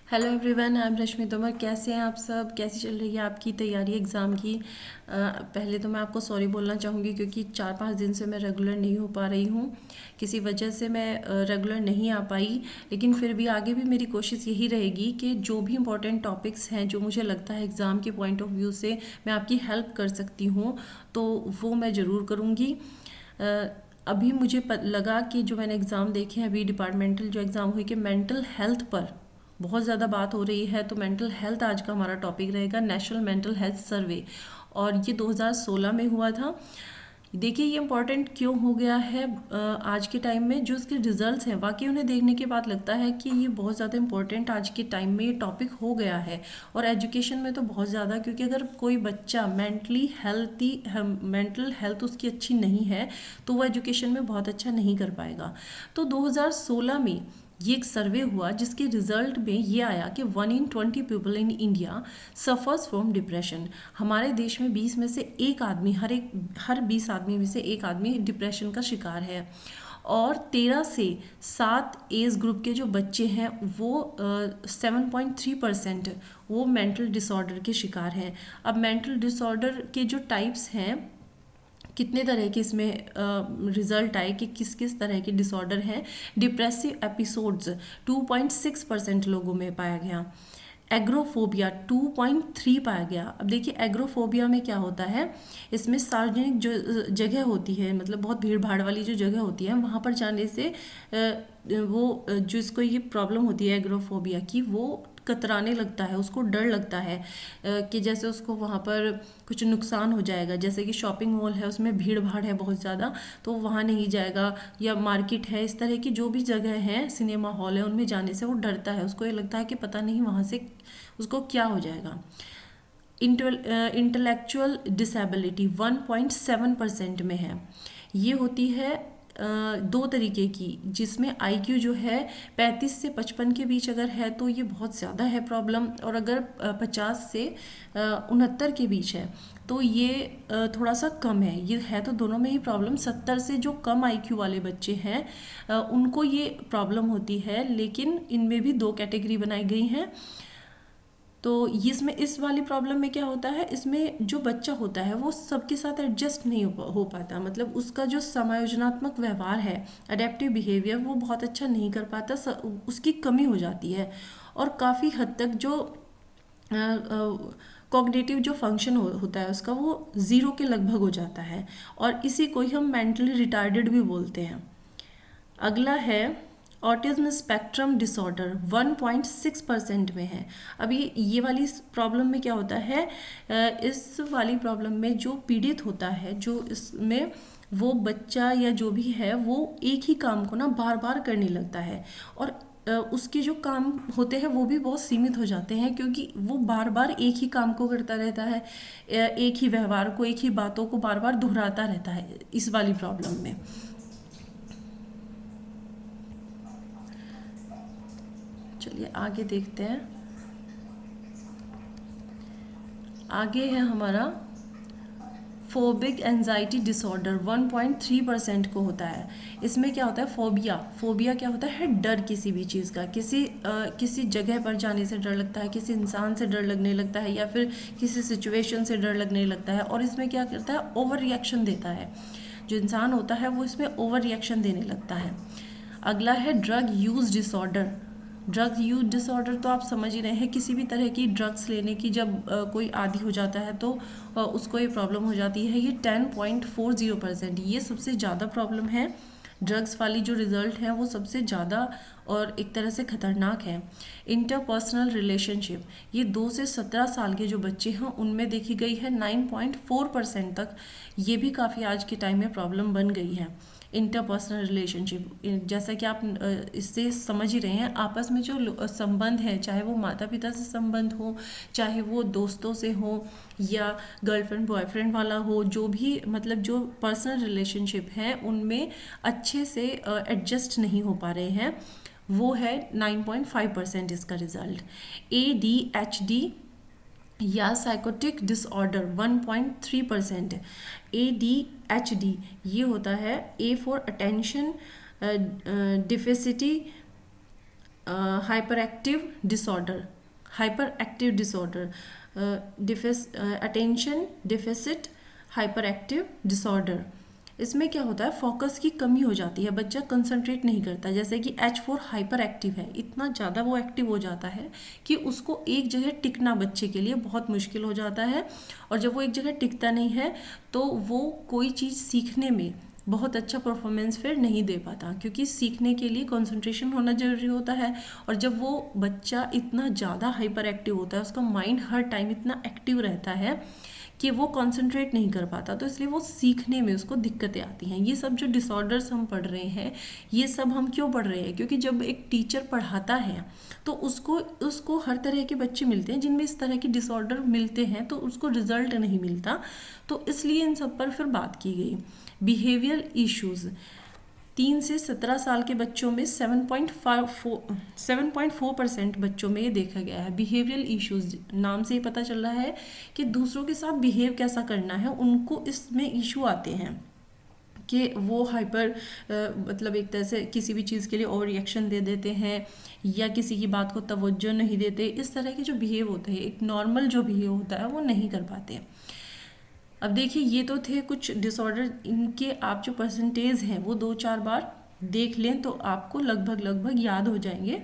Hello everyone, I am रश्मि तोमर। कैसे हैं आप सब? कैसी चल रही है आपकी तैयारी एग्ज़ाम की? पहले तो मैं आपको सॉरी बोलना चाहूँगी क्योंकि 4-5 दिन से मैं रेगुलर नहीं हो पा रही हूँ। किसी वजह से मैं रेगुलर नहीं आ पाई, लेकिन फिर भी आगे भी मेरी कोशिश यही रहेगी कि जो भी इम्पोर्टेंट टॉपिक्स हैं, जो मुझे लगता है एग्ज़ाम के पॉइंट ऑफ व्यू से मैं आपकी हेल्प कर सकती हूँ, तो वो मैं ज़रूर करूँगी। अभी मुझे लगा कि जो मैंने एग्ज़ाम देखे हैं अभी डिपार्टमेंटल जो एग्ज़ाम हुई, कि मेंटल हेल्थ पर बहुत ज़्यादा बात हो रही है, तो मेंटल हेल्थ आज का हमारा टॉपिक रहेगा, नेशनल मेंटल हेल्थ सर्वे। और ये 2016 में हुआ था। देखिए ये इम्पॉर्टेंट क्यों हो गया है आज के टाइम में। जो इसके रिजल्ट्स हैं वाकई उन्हें देखने के बाद लगता है कि ये बहुत ज़्यादा इम्पॉर्टेंट आज के टाइम में ये टॉपिक हो गया है, और एजुकेशन में तो बहुत ज़्यादा, क्योंकि अगर कोई बच्चा मेंटल हेल्थ उसकी अच्छी नहीं है तो वो एजुकेशन में बहुत अच्छा नहीं कर पाएगा। तो 2016 में ये एक सर्वे हुआ जिसके रिजल्ट में ये आया कि 1 in 20 people in India suffers from depression. हमारे देश में 20 में से एक आदमी, हर 20 आदमी में से एक आदमी डिप्रेशन का शिकार है। और 13 से 7 एज ग्रुप के जो बच्चे हैं वो 7.3% वो मेंटल डिसऑर्डर के शिकार हैं। अब मेंटल डिसऑर्डर के जो टाइप्स हैं, कितने तरह के इसमें रिजल्ट आए कि किस किस तरह के डिसऑर्डर हैं। डिप्रेसिव एपिसोड्स 2.6% लोगों में पाया गया। एग्रोफोबिया 2.3 पाया गया। अब देखिए एग्रोफोबिया में क्या होता है, इसमें सार्वजनिक जो जगह होती है, मतलब बहुत भीड़ भाड़ वाली जो जगह होती है, वहाँ पर जाने से वो जो इसको ये प्रॉब्लम होती है एग्रोफोबिया की, वो कतराने लगता है, उसको डर लगता है कि जैसे उसको वहाँ पर कुछ नुकसान हो जाएगा। जैसे कि शॉपिंग मॉल है, उसमें भीड़ भाड़ है बहुत ज़्यादा, तो वहाँ नहीं जाएगा, या मार्केट है, इस तरह की जो भी जगह है, सिनेमा हॉल है, उनमें जाने से वो डरता है। उसको ये लगता है कि पता नहीं वहाँ से उसको क्या हो जाएगा। इंटेलेक्चुअल डिसेबिलिटी 1.7% में है। ये होती है दो तरीके की, जिसमें आईक्यू जो है 35 से 55 के बीच अगर है तो ये बहुत ज़्यादा है प्रॉब्लम, और अगर 50 से 69 के बीच है तो ये थोड़ा सा कम है। ये है तो दोनों में ही प्रॉब्लम। 70 से जो कम आईक्यू वाले बच्चे हैं उनको ये प्रॉब्लम होती है, लेकिन इनमें भी दो कैटेगरी बनाई गई हैं। तो इसमें इस वाली प्रॉब्लम में क्या होता है, इसमें जो बच्चा होता है वो सबके साथ एडजस्ट नहीं हो पाता, मतलब उसका जो समायोजनात्मक व्यवहार है, अडेप्टिव बिहेवियर, वो बहुत अच्छा नहीं कर पाता, उसकी कमी हो जाती है। और काफ़ी हद तक जो कॉग्निटिव जो फंक्शन होता है उसका, वो ज़ीरो के लगभग हो जाता है, और इसी को ही हम मेंटली रिटार्डेड भी बोलते हैं। अगला है ऑटिज्म स्पेक्ट्रम डिसऑर्डर, 1.6% में है। अब ये वाली प्रॉब्लम में क्या होता है, इस वाली प्रॉब्लम में जो पीड़ित होता है, जो इसमें वो बच्चा या जो भी है, वो एक ही काम को ना बार बार करने लगता है, और उसके जो काम होते हैं वो भी बहुत सीमित हो जाते हैं, क्योंकि वो बार बार एक ही काम को करता रहता है, एक ही व्यवहार को, एक ही बातों को बार बार दोहराता रहता है इस वाली प्रॉब्लम में। चलिए आगे देखते हैं। आगे है हमारा फोबिक एंजाइटी डिसऑर्डर, 1.3% को होता है। इसमें क्या होता है, फोबिया क्या होता है, डर किसी भी चीज़ का, किसी जगह पर जाने से डर लगता है, किसी इंसान से डर लगने लगता है, या फिर किसी सिचुएशन से डर लगने लगता है। और इसमें क्या करता है, ओवर रिएक्शन देता है। जो इंसान होता है वो इसमें ओवर रिएक्शन देने लगता है। अगला है drug use disorder. Drug use disorder तो आप समझ ही रहे हैं, किसी भी तरह की ड्रग्स लेने की जब कोई आदी हो जाता है तो उसको ये प्रॉब्लम हो जाती है। ये 10.40%, ये सबसे ज़्यादा प्रॉब्लम है। ड्रग्स वाली जो रिज़ल्ट है वो सबसे ज़्यादा और एक तरह से ख़तरनाक है। इंटरपर्सनल रिलेशनशिप, ये 2 से 17 साल के जो बच्चे हैं उनमें देखी गई है 9.4% तक। ये भी काफ़ी आज के टाइम में प्रॉब्लम बन गई है। इंटरपर्सनल रिलेशनशिप, जैसा कि आप इससे समझ ही रहे हैं, आपस में जो संबंध है, चाहे वो माता पिता से संबंध हो, चाहे वो दोस्तों से हो, या गर्लफ्रेंड बॉयफ्रेंड वाला हो, जो भी मतलब जो पर्सनल रिलेशनशिप है उनमें अच्छे से एडजस्ट नहीं हो पा रहे हैं, वो है 9.5% इसका रिजल्ट। ADHD या साइकोटिक डिसऑर्डर 1.3%। ADHD ये होता है A for attention deficit hyperactive disorder, hyperactive disorder, attention deficit hyperactive disorder. इसमें क्या होता है, फोकस की कमी हो जाती है, बच्चा कंसंट्रेट नहीं करता। जैसे कि H4 हाइपर एक्टिव है, इतना ज़्यादा वो एक्टिव हो जाता है कि उसको एक जगह टिकना बच्चे के लिए बहुत मुश्किल हो जाता है। और जब वो एक जगह टिकता नहीं है तो वो कोई चीज़ सीखने में बहुत अच्छा परफॉर्मेंस फिर नहीं दे पाता, क्योंकि सीखने के लिए कंसंट्रेशन होना ज़रूरी होता है। और जब वो बच्चा इतना ज़्यादा हाइपर एक्टिव होता है, उसका माइंड हर टाइम इतना एक्टिव रहता है कि वो कंसंट्रेट नहीं कर पाता, तो इसलिए वो सीखने में उसको दिक्कतें आती हैं। ये सब जो डिसऑर्डर्स हम पढ़ रहे हैं, ये सब हम क्यों पढ़ रहे हैं, क्योंकि जब एक टीचर पढ़ाता है तो उसको हर तरह के बच्चे मिलते हैं जिनमें इस तरह के डिसऑर्डर मिलते हैं, तो उसको रिजल्ट नहीं मिलता। तो इसलिए इन सब पर फिर बात की गई। बिहेवियरल इश्यूज़, 3 से 17 साल के बच्चों में 7.4% बच्चों में ये देखा गया है। बिहेवियरल इश्यूज, नाम से ही पता चल रहा है कि दूसरों के साथ बिहेव कैसा करना है, उनको इसमें इशू आते हैं कि वो हाइपर मतलब एक तरह से किसी भी चीज़ के लिए ओवर रिएक्शन दे देते हैं, या किसी की बात को तवज्जो नहीं देते। इस तरह के जो बिहेव होते हैं, एक नॉर्मल जो बिहेव होता है वो नहीं कर पाते। अब देखिए, ये तो थे कुछ डिसऑर्डर, इनके आप जो परसेंटेज हैं वो 2-4 बार देख लें तो आपको लगभग याद हो जाएंगे।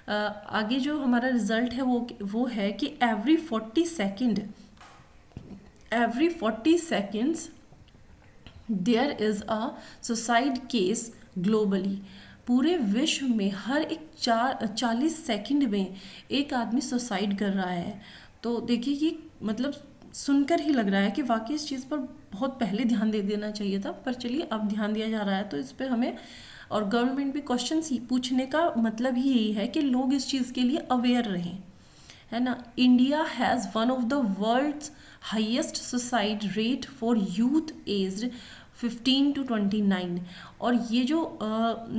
आगे जो हमारा रिजल्ट है वो है कि every 40 seconds there is a suicide case globally. पूरे विश्व में हर एक 40 सेकंड में एक आदमी सुसाइड कर रहा है। तो देखिए, ये मतलब सुनकर ही लग रहा है कि वाकई इस चीज़ पर बहुत पहले ध्यान दे देना चाहिए था, पर चलिए अब ध्यान दिया जा रहा है, तो इस पर हमें और गवर्नमेंट भी क्वेश्चन पूछने का मतलब ही यही है कि लोग इस चीज़ के लिए अवेयर रहें, है ना। India has one of the world's highest suicide rate for youth aged 15 to 29। और ये जो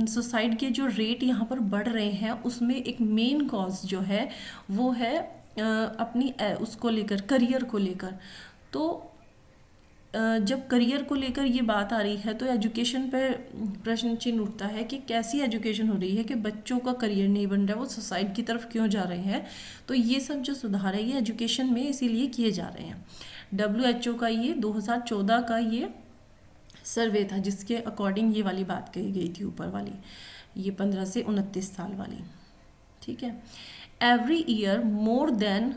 सुसाइड के जो रेट यहाँ पर बढ़ रहे हैं, उसमें एक मेन कॉज जो है वो है अपनी उसको लेकर, करियर को लेकर। तो जब करियर को लेकर ये बात आ रही है तो एजुकेशन पर प्रश्न चिन्ह उठता है कि कैसी एजुकेशन हो रही है कि बच्चों का करियर नहीं बन रहा है, वो सुसाइड की तरफ क्यों जा रहे हैं। तो ये सब जो सुधार है ये एजुकेशन में इसीलिए किए जा रहे हैं। WHO का ये 2014 का ये सर्वे था जिसके अकॉर्डिंग ये वाली बात कही गई थी, ऊपर वाली, ये 15 से 29 साल वाली, ठीक है। Every year more than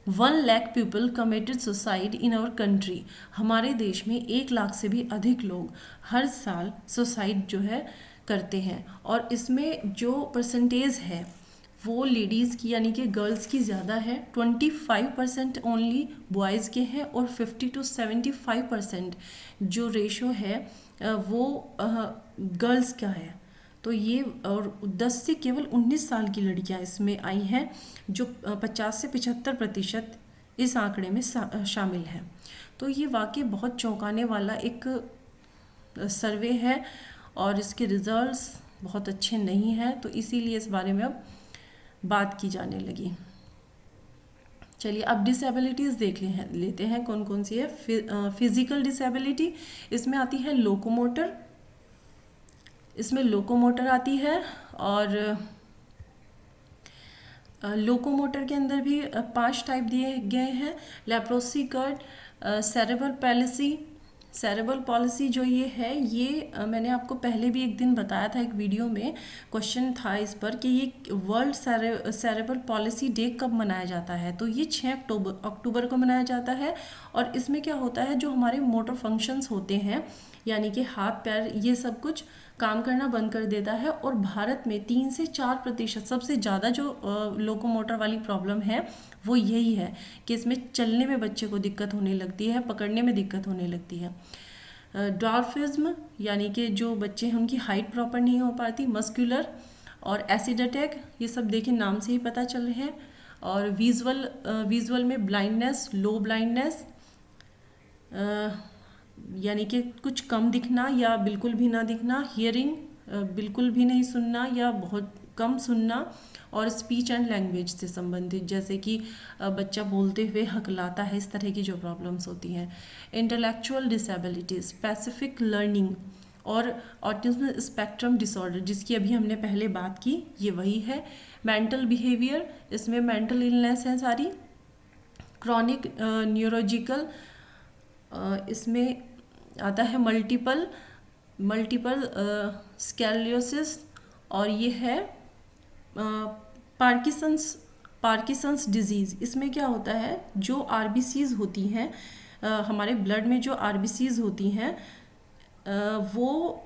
1 lakh people committed suicide in our country. हमारे देश में 1 लाख से भी अधिक लोग हर साल सुसाइड जो है करते हैं। और इसमें जो परसेंटेज है वो लेडीज़ की यानी कि गर्ल्स की ज़्यादा है, 25% ओनली बॉयज़ के हैं, और 50 to 75% जो रेशो है वो गर्ल्स का है। तो ये, और 10 से केवल 19 साल की लड़कियां इसमें आई हैं, जो 50 से 75% इस आंकड़े में शामिल हैं। तो ये वाकई बहुत चौंकाने वाला एक सर्वे है और इसके रिजल्ट्स बहुत अच्छे नहीं हैं, तो इसीलिए इस बारे में अब बात की जाने लगी। चलिए अब डिसेबिलिटीज़ देख लेते हैं कौन कौन सी है। फिजिकल डिसेबिलिटी, इसमें आती है लोकोमोटर, इसमें लोकोमोटर आती है, और लोकोमोटर के अंदर भी 5 टाइप दिए गए हैं। Leprosy cured, cerebral palsy, cerebral palsy जो ये है, ये मैंने आपको पहले भी एक दिन बताया था, एक वीडियो में क्वेश्चन था इस पर कि ये वर्ल्ड सेरेब्रल पॉलिसी डे कब मनाया जाता है। तो ये 6 अक्टूबर को मनाया जाता है। और इसमें क्या होता है, जो हमारे मोटर फंक्शंस होते हैं यानी कि हाथ पैर, ये सब कुछ काम करना बंद कर देता है। और भारत में 3 से 4% सबसे ज़्यादा जो लोकोमोटर वाली प्रॉब्लम है वो यही है कि इसमें चलने में बच्चे को दिक्कत होने लगती है, पकड़ने में दिक्कत होने लगती है। ड्वार्फिज्म यानी कि जो बच्चे हैं उनकी हाइट प्रॉपर नहीं हो पाती। मस्कुलर और एसिड अटैक, ये सब देखिए नाम से ही पता चल रहे हैं। और विजुअल में ब्लाइंडनेस, लो ब्लाइंडनेस यानी कि कुछ कम दिखना या बिल्कुल भी ना दिखना। हियरिंग, बिल्कुल भी नहीं सुनना या बहुत कम सुनना। और स्पीच एंड लैंग्वेज से संबंधित, जैसे कि बच्चा बोलते हुए हकलाता है, इस तरह की जो प्रॉब्लम्स होती हैं। इंटेलेक्चुअल डिसेबिलिटी, स्पेसिफिक लर्निंग और ऑटिज्म स्पेक्ट्रम डिसऑर्डर जिसकी अभी हमने पहले बात की, ये वही है। मेंटल बिहेवियर, इसमें मेंटल इलनेस है सारी। क्रॉनिक न्यूरोलॉजिकल, इसमें आता है मल्टीपल स्कैलियोसिस, और ये है पार्किसंस डिजीज़। इसमें क्या होता है, जो आरबीसीज होती हैं हमारे ब्लड में, जो आरबीसीज होती हैं वो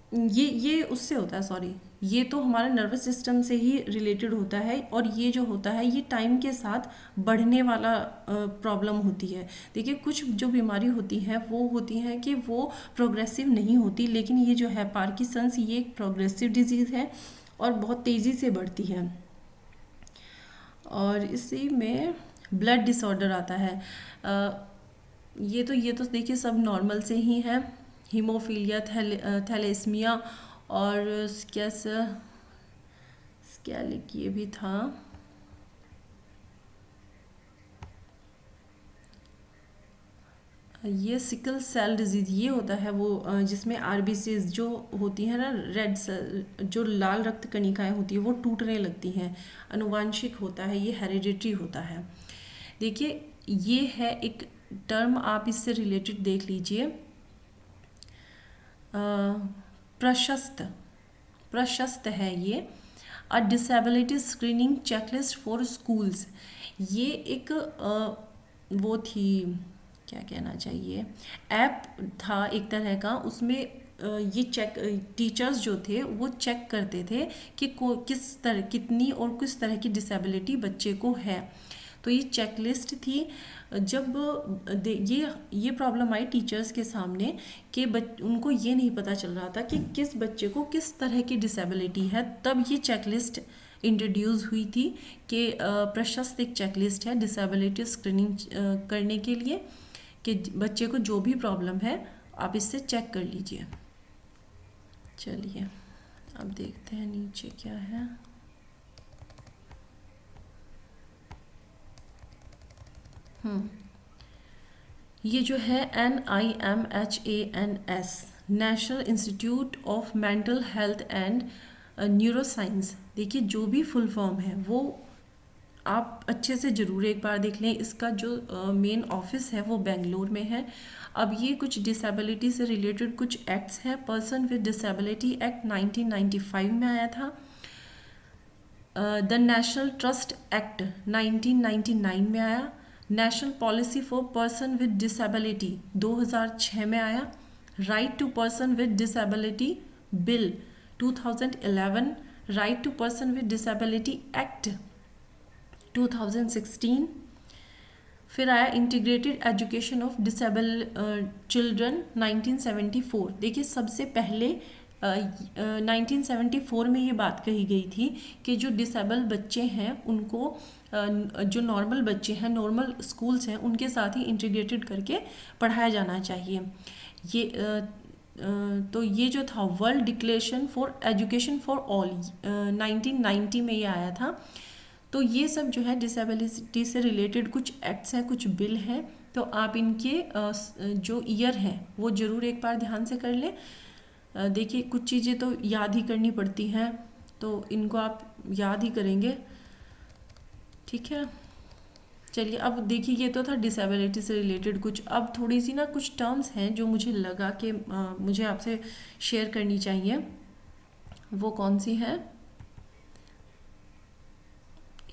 ये उससे होता है, सॉरी, ये तो हमारे नर्वस सिस्टम से ही रिलेटेड होता है, और ये जो होता है ये टाइम के साथ बढ़ने वाला प्रॉब्लम होती है। देखिए कुछ जो बीमारी होती है वो होती हैं कि वो प्रोग्रेसिव नहीं होती, लेकिन ये जो है पार्किंसंस, ये एक प्रोग्रेसिव डिजीज़ है और बहुत तेज़ी से बढ़ती है। और इसी में ब्लड डिसऑर्डर आता है। ये तो देखिए सब नॉर्मल से ही है। हीमोफीलिया, थैलेसीमिया और स्कैलिक ये भी था। ये सिकल सेल डिजीज़ ये होता है वो जिसमें आरबीसीज जो होती है ना, रेड सेल, जो लाल रक्त कणिकाएं होती है वो टूटने लगती हैं। आनुवांशिक होता है, ये हेरिडिटरी होता है। देखिए ये है एक टर्म, आप इससे रिलेटेड देख लीजिए, प्रशस्त है ये, अ disability screening checklist for schools. ये एक वो थी, क्या कहना चाहिए, ऐप था एक तरह का। उसमें ये टीचर्स जो थे वो चेक करते थे कि किस तरह, कितनी और किस तरह की डिसेबिलिटी बच्चे को है। तो ये चेकलिस्ट थी। जब ये प्रॉब्लम आई टीचर्स के सामने कि उनको ये नहीं पता चल रहा था कि किस बच्चे को किस तरह की डिसेबिलिटी है, तब ये चेकलिस्ट इंट्रोड्यूस हुई थी कि प्रशस्त एक चेकलिस्ट है डिसेबिलिटी स्क्रीनिंग करने के लिए, कि बच्चे को जो भी प्रॉब्लम है आप इससे चेक कर लीजिए। चलिए अब देखते हैं नीचे क्या है। ये जो है NIMHANS, national institute of mental health and neuroscience. देखिए जो भी फुल फॉर्म है वो आप अच्छे से ज़रूर एक बार देख लें। इसका जो मेन ऑफिस है वो बेंगलोर में है। अब ये कुछ डिसेबिलिटी से रिलेटेड कुछ एक्ट्स हैं। पर्सन विद डिसेबिलिटी एक्ट 1995 में आया था। द नेशनल ट्रस्ट एक्ट 1999 में आया। National policy for person with disability 2006 में आया। Right to person with disability bill 2011, right to person with disability act 2016। फिर आया integrated education of disable children 1974। देखिए सबसे पहले 1974 में ये बात कही गई थी कि जो डिसेबल बच्चे हैं उनको जो नॉर्मल बच्चे हैं, नॉर्मल स्कूल्स हैं, उनके साथ ही इंटीग्रेटेड करके पढ़ाया जाना चाहिए। ये तो ये जो था world declaration for education for all 1990 में ये आया था। तो ये सब जो है डिसेबिलिटी से रिलेटेड कुछ एक्ट्स हैं, कुछ बिल हैं। तो आप इनके जो ईयर हैं वो ज़रूर एक बार ध्यान से कर लें। देखिए कुछ चीज़ें तो याद ही करनी पड़ती हैं, तो इनको आप याद ही करेंगे, ठीक है। चलिए अब देखिए ये तो था डिसेबिलिटी से रिलेटेड कुछ। अब थोड़ी सी ना कुछ टर्म्स हैं जो मुझे लगा कि मुझे आपसे शेयर करनी चाहिए। वो कौन सी है,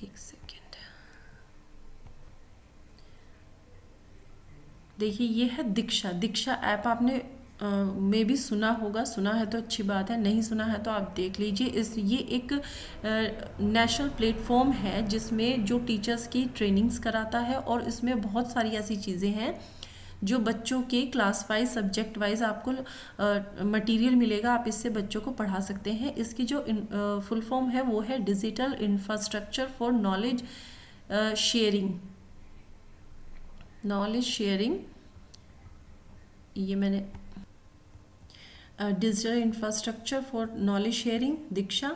एक सेकेंड। देखिए ये है दीक्षा ऐप। आपने में भी सुना होगा, सुना है तो अच्छी बात है, नहीं सुना है तो आप देख लीजिए। ये एक नेशनल प्लेटफॉर्म है जिसमें जो टीचर्स की ट्रेनिंग्स कराता है, और इसमें बहुत सारी ऐसी चीज़ें हैं जो बच्चों के क्लास वाइज, सब्जेक्ट वाइज आपको मटेरियल मिलेगा, आप इससे बच्चों को पढ़ा सकते हैं। इसकी जो फुल फॉर्म है वो है digital infrastructure for knowledge sharing. ये मैंने digital infrastructure for knowledge sharing, Diksha,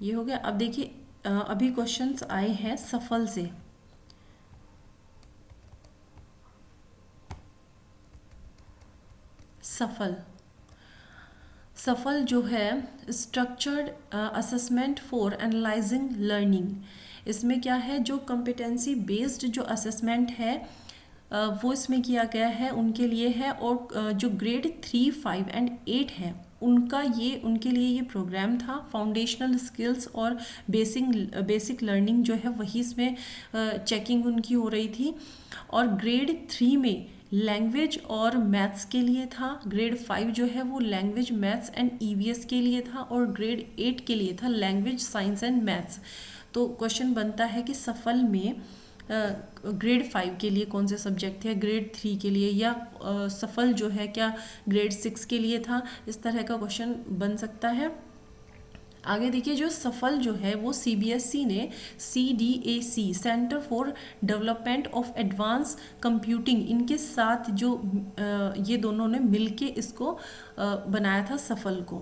ये हो गया। अब देखिए अभी क्वेश्चंस आए हैं सफल से। सफल सफल जो है structured assessment for analysing learning, इसमें क्या है, जो कॉम्पिटेंसी बेस्ड जो असेसमेंट है वो इसमें किया गया है, उनके लिए है। और जो ग्रेड 3, 5 एंड 8 है उनके लिए ये प्रोग्राम था। फाउंडेशनल स्किल्स और बेसिक लर्निंग जो है वही इसमें चेकिंग उनकी हो रही थी। और ग्रेड 3 में लैंग्वेज और मैथ्स के लिए था। ग्रेड 5 जो है वो लैंग्वेज, मैथ्स एंड ईवीएस के लिए था। और ग्रेड 8 के लिए था लैंग्वेज, साइंस एंड मैथ्स। तो क्वेश्चन बनता है कि सफल में ग्रेड 5 के लिए कौन से सब्जेक्ट थे, ग्रेड 3 के लिए, या सफल जो है क्या ग्रेड 6 के लिए था। इस तरह का क्वेश्चन बन सकता है। आगे देखिए, जो सफल जो है वो सीबीएसई ने CDAC centre for development of advance computing, इनके साथ जो ये दोनों ने मिलके इसको बनाया था सफल को।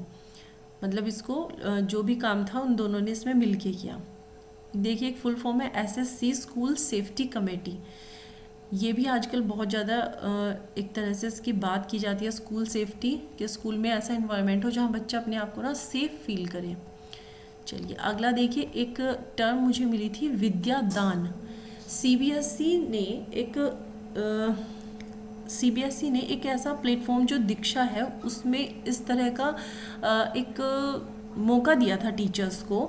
मतलब इसको जो भी काम था उन दोनों ने इसमें मिलके किया। देखिए एक फुल फॉर्म है SSC स्कूल सेफ्टी कमेटी। ये भी आजकल बहुत ज़्यादा एक तरह से इसकी बात की जाती है, स्कूल सेफ्टी, कि स्कूल में ऐसा इन्वायरमेंट हो जहाँ बच्चा अपने आप को ना सेफ फील करे। चलिए अगला देखिए, एक टर्म मुझे मिली थी विद्यादान। सीबीएसई ने एक ऐसा प्लेटफॉर्म जो दीक्षा है उसमें इस तरह का एक मौका दिया था टीचर्स को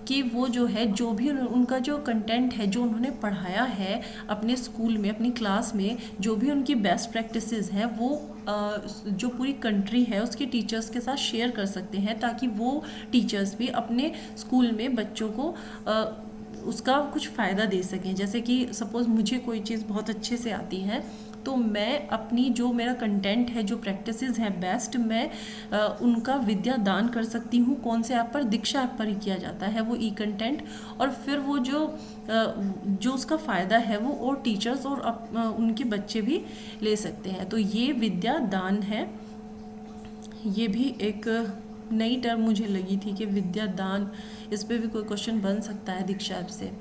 कि वो जो है जो भी उनका जो कंटेंट है जो उन्होंने पढ़ाया है अपने स्कूल में, अपनी क्लास में, जो भी उनकी बेस्ट प्रैक्टिसेस हैं वो जो पूरी कंट्री है उसके टीचर्स के साथ शेयर कर सकते हैं, ताकि वो टीचर्स भी अपने स्कूल में बच्चों को उसका कुछ फ़ायदा दे सकें। जैसे कि सपोज़ मुझे कोई चीज़ बहुत अच्छे से आती है तो मैं अपनी जो मेरा कंटेंट है, जो प्रैक्टिसेस हैं बेस्ट, मैं उनका विद्या दान कर सकती हूँ। कौन से ऐप पर? दीक्षा ऐप पर ही किया जाता है वो कंटेंट। और फिर वो जो उसका फ़ायदा है वो और टीचर्स और उनके बच्चे भी ले सकते हैं। तो ये विद्या दान है। ये भी एक नई टर्म मुझे लगी थी कि विद्या दान, इस पर भी कोई क्वेश्चन बन सकता है दीक्षा ऐप से।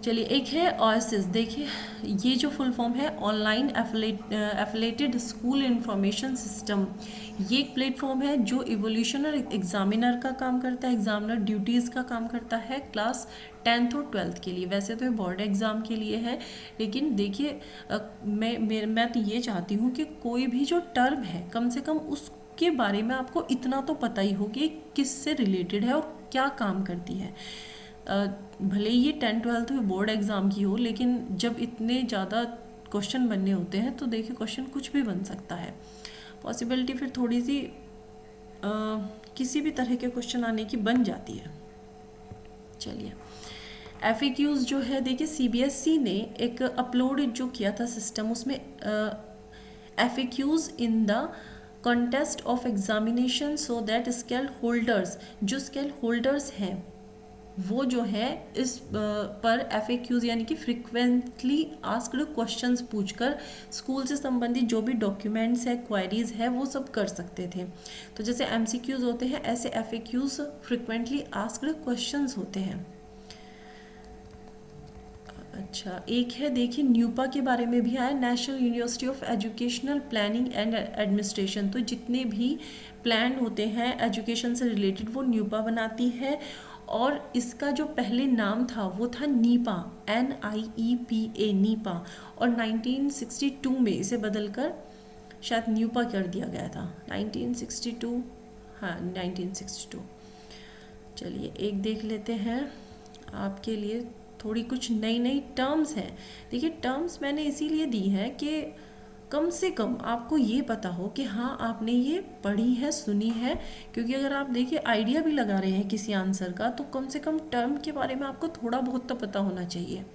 चलिए एक है OASIS। देखिए ये जो फुल फॉर्म है online affiliated school information system. ये एक प्लेटफॉर्म है जो इवोल्यूशनर एग्जामिनर का काम करता है, एग्जामिनर ड्यूटीज़ का काम करता है क्लास 10th और 12th के लिए। वैसे तो ये बोर्ड एग्ज़ाम के लिए है, लेकिन देखिए मैं तो ये चाहती हूँ कि कोई भी जो टर्म है कम से कम उसके बारे में आपको इतना तो पता ही हो कि किससे रिलेटेड है और क्या काम करती है। भले ये 10th 12th बोर्ड एग्ज़ाम की हो, लेकिन जब इतने ज़्यादा क्वेश्चन बनने होते हैं तो देखिए क्वेश्चन कुछ भी बन सकता है। पॉसिबिलिटी फिर थोड़ी सी किसी भी तरह के क्वेश्चन आने की बन जाती है। चलिए FAQs जो है, देखिए CBSE ने एक अपलोड जो किया था सिस्टम, उसमें FAQs in the contest of examination so that scale holders, जो स्केल होल्डर्स हैं वो जो है इस पर FAQs यानी कि फ्रिक्वेंटली आस्क्ड क्वेश्चंस पूछकर स्कूल से संबंधित जो भी डॉक्यूमेंट्स है, क्वेरीज है, वो सब कर सकते थे। तो जैसे MCQs होते हैं ऐसे FAQs फ्रिक्वेंटली आस्क्ड क्वेश्चंस होते हैं। अच्छा एक है, देखिए न्यूपा के बारे में भी आया, national university of educational planning and administration. तो जितने भी प्लान होते हैं एजुकेशन से रिलेटेड वो न्यूपा बनाती है। और इसका जो पहले नाम था वो था नीपा, NIEPA, नीपा। और 1962 में इसे बदलकर शायद न्यूपा कर दिया गया था। 1962, हाँ 1962। चलिए एक देख लेते हैं आपके लिए, थोड़ी कुछ नई टर्म्स हैं। देखिए टर्म्स मैंने इसीलिए दी है कि कम से कम आपको ये पता हो कि हाँ आपने ये पढ़ी है, सुनी है। क्योंकि अगर आप देखिए आइडिया भी लगा रहे हैं किसी आंसर का, तो कम से कम टर्म के बारे में आपको थोड़ा बहुत तो पता होना चाहिए।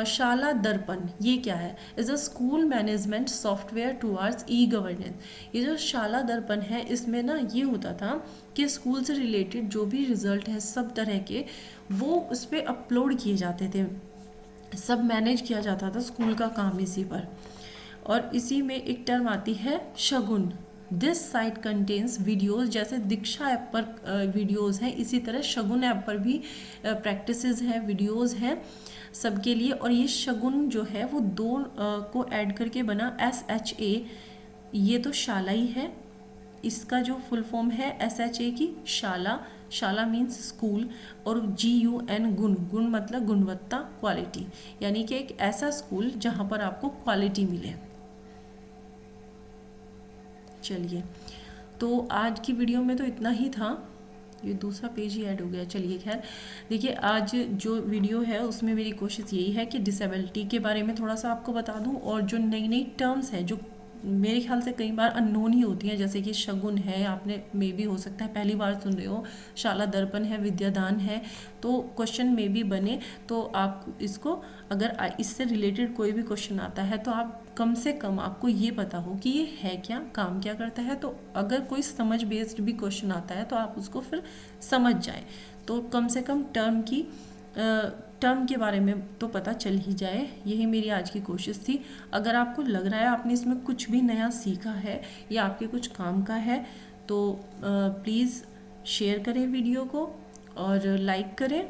शाला दर्पण ये क्या है? Is a school management software towards e-governance. ये जो शाला दर्पण है इसमें ना ये होता था कि स्कूल से रिलेटेड जो भी रिजल्ट है सब तरह के वो उस पर अपलोड किए जाते थे, सब मैनेज किया जाता था, स्कूल का काम इसी पर। और इसी में एक टर्म आती है शगुन। दिस साइट कंटेन्स वीडियोज़, जैसे दीक्षा ऐप पर वीडियोज़ हैं, इसी तरह शगुन ऐप पर भी प्रैक्टिसेस हैं, वीडियोज़ हैं सबके लिए। और ये शगुन जो है वो दो को ऐड करके बना SHA। ये तो शाला ही है, इसका जो फुल फॉर्म है SHA की शाला, शाला मीन्स स्कूल, और GUN गुण, गुण मतलब गुणवत्ता, क्वालिटी, यानी कि एक ऐसा स्कूल जहाँ पर आपको क्वालिटी मिले। चलिए, तो आज की वीडियो में तो इतना ही था। ये दूसरा पेज ही ऐड हो गया। चलिए खैर, देखिए आज जो वीडियो है उसमें मेरी कोशिश यही है कि डिसेबिलिटी के बारे में थोड़ा सा आपको बता दूं, और जो नई नई टर्म्स हैं जो मेरे ख्याल से कई बार अननोन ही होती हैं, जैसे कि शगुन है, आपने मे भी हो सकता है पहली बार सुन रहे हो, शाला दर्पण है, विद्यादान है, तो क्वेश्चन में भी बने, तो आप इसको अगर इससे रिलेटेड कोई भी क्वेश्चन आता है तो आप कम से कम आपको ये पता हो कि ये है क्या, काम क्या करता है। तो अगर कोई समझ बेस्ड भी क्वेश्चन आता है तो आप उसको फिर समझ जाएं, तो कम से कम टर्म के बारे में तो पता चल ही जाए। यही मेरी आज की कोशिश थी। अगर आपको लग रहा है आपने इसमें कुछ भी नया सीखा है या आपके कुछ काम का है तो प्लीज़ शेयर करें वीडियो को और लाइक करें।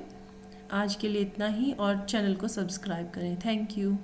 आज के लिए इतना ही, और चैनल को सब्सक्राइब करें। Thank you.